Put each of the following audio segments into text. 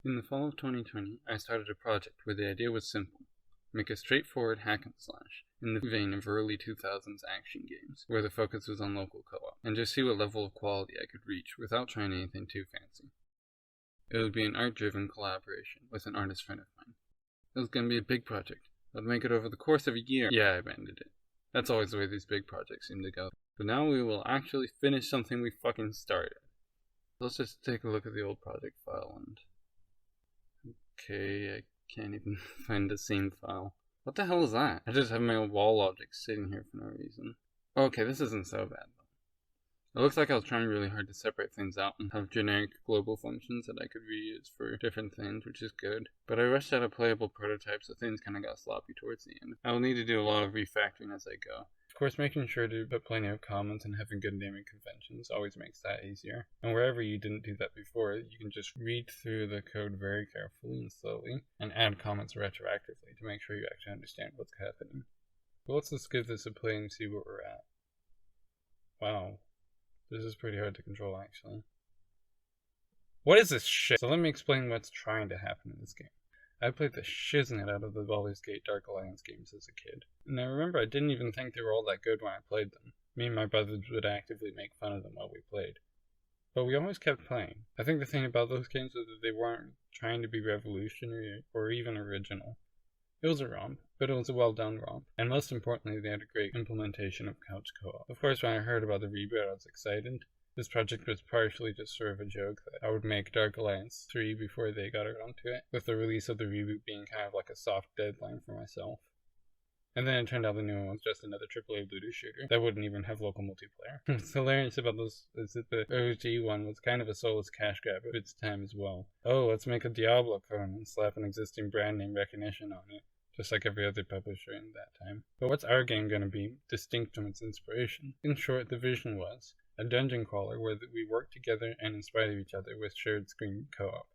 In the fall of 2020, I started a project where the idea was simple. Make a straightforward hack and slash, in the vein of early 2000s action games, where the focus was on local co-op, and just see what level of quality I could reach without trying anything too fancy. It would be an art-driven collaboration with an artist friend of mine. It was going to be a big project. I'd make it over the course of a year. Yeah, I abandoned it. That's always the way these big projects seem to go. But now we will actually finish something we fucking started. Let's just take a look at the old project file and... Okay, I can't even find the scene file. What the hell is that? I just have my old wall object sitting here for no reason. Okay, this isn't so bad though. It looks like I was trying really hard to separate things out and have generic global functions that I could reuse for different things, which is good. But I rushed out a playable prototype, so things kinda got sloppy towards the end. I will need to do a lot of refactoring as I go. Of course, making sure to put plenty of comments and having good naming conventions always makes that easier. And wherever you didn't do that before, you can just read through the code very carefully and slowly, and add comments retroactively to make sure you actually understand what's happening. But let's just give this a play and see where we're at. Wow. This is pretty hard to control, actually. What is this shit? So let me explain what's trying to happen in this game. I played the shiznit out of the Baldur'sgate Dark Alliance games as a kid. And I remember I didn't even think they were all that good when I played them. Me and my brothers would actively make fun of them while we played. But we always kept playing. I think the thing about those games was that they weren't trying to be revolutionary or even original. It was a romp, but it was a well-done romp. And most importantly, they had a great implementation of couch co-op. Of course, when I heard about the reboot, I was excited. This project was partially just sort of a joke that I would make Dark Alliance 3 before they got around to it, with the release of the reboot being kind of like a soft deadline for myself. And then it turned out the new one was just another AAA looter shooter that wouldn't even have local multiplayer. What's hilarious about this is that the OG one was kind of a soulless cash grab of its time as well. Oh, let's make a Diablo clone and slap an existing brand name recognition on it, just like every other publisher in that time. But what's our game going to be, distinct from its inspiration? In short, the vision was a dungeon crawler where we work together and inspire each other with shared screen co-op.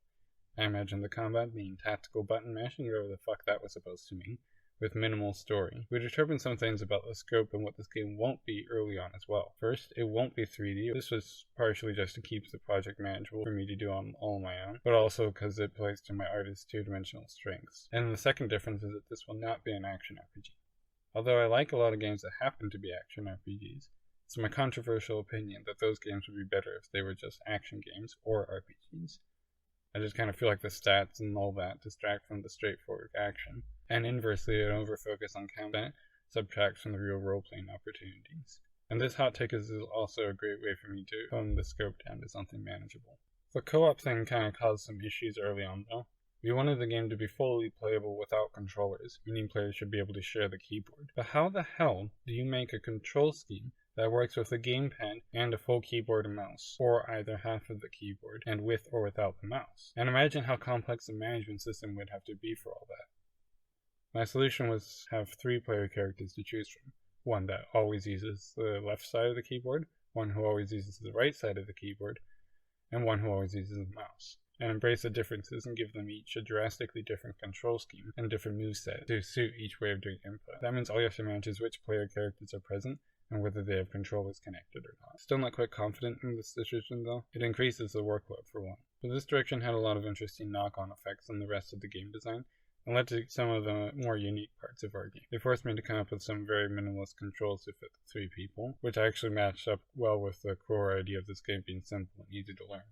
I imagine the combat being tactical button mashing, whatever the fuck that was supposed to mean, with minimal story. We determined some things about the scope and what this game won't be early on as well. First, it won't be 3D. This was partially just to keep the project manageable for me to do on all my own, but also because it plays to my artist's two-dimensional strengths. And the second difference is that this will not be an action RPG. Although I like a lot of games that happen to be action RPGs, it's my controversial opinion that those games would be better if they were just action games or RPGs. I just kind of feel like the stats and all that distract from the straightforward action, and inversely an overfocus on combat subtracts from the real role-playing opportunities. And this hot take is also a great way for me to tone the scope down to something manageable. The co-op thing kind of caused some issues early on though. We wanted the game to be fully playable without controllers, meaning players should be able to share the keyboard. But how the hell do you make a control scheme that works with a gamepad and a full keyboard and mouse, or either half of the keyboard, and with or without the mouse? And imagine how complex the management system would have to be for all that. My solution was have 3 player characters to choose from. One that always uses the left side of the keyboard, one who always uses the right side of the keyboard, and one who always uses the mouse. And embrace the differences and give them each a drastically different control scheme and different moveset to suit each way of doing input. That means all you have to manage is which player characters are present and whether they have controllers connected or not. Still not quite confident in this decision though. It increases the workload for one. But this direction had a lot of interesting knock-on effects on the rest of the game design, and led to some of the more unique parts of our game. They forced me to come up with some very minimalist controls to fit the 3 people, which actually matched up well with the core idea of this game being simple and easy to learn.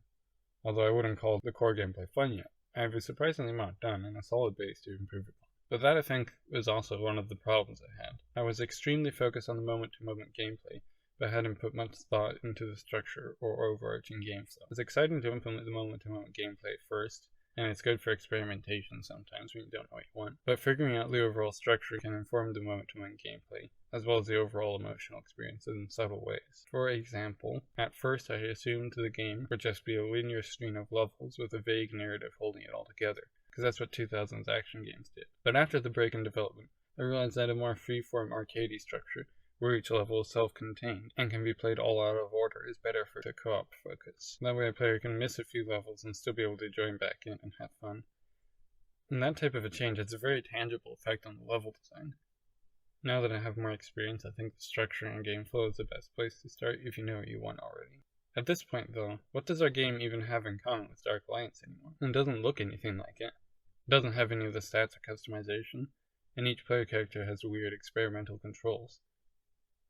Although I wouldn't call the core gameplay fun yet, I have a surprising amount done and a solid base to improve upon. But that, I think, was also one of the problems I had. I was extremely focused on the moment-to-moment gameplay, but hadn't put much thought into the structure or overarching game flow. It's exciting to implement the moment-to-moment gameplay first, and it's good for experimentation sometimes when you don't know what you want. But figuring out the overall structure can inform the moment-to-moment gameplay, as well as the overall emotional experience in subtle ways. For example, at first I assumed the game would just be a linear string of levels with a vague narrative holding it all together, because that's what 2000s action games did. But after the break in development, I realized that a more free-form arcadey structure, where each level is self-contained and can be played all out of order, is better for the co-op focus. That way a player can miss a few levels and still be able to join back in and have fun. And that type of a change has a very tangible effect on the level design. Now that I have more experience, I think the structure and game flow is the best place to start if you know what you want already. At this point, though, what does our game even have in common with Dark Alliance anymore? It doesn't look anything like it. It doesn't have any of the stats or customization, and each player character has weird experimental controls.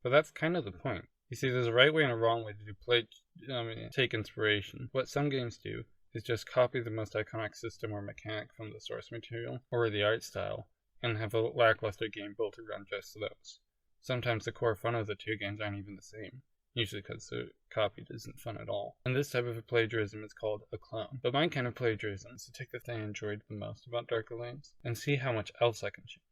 But that's kind of the point. You see, there's a right way and a wrong way to take inspiration. What some games do is just copy the most iconic system or mechanic from the source material, or the art style, and have a lackluster game built around just those. Sometimes the core fun of the two games aren't even the same, usually because the copy isn't fun at all. And this type of a plagiarism is called a clone. But my kind of plagiarism is to take the thing I enjoyed the most about Dark Alliance and see how much else I can change.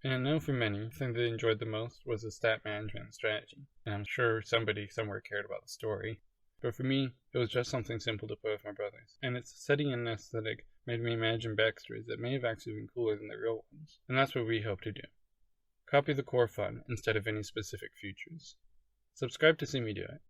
And I know for many, the thing they enjoyed the most was the stat management and strategy. And I'm sure somebody somewhere cared about the story. But for me, it was just something simple to play with my brothers. And its setting and aesthetic made me imagine backstories that may have actually been cooler than the real ones. And that's what we hope to do. Copy the core fun instead of any specific features. Subscribe to see me do it.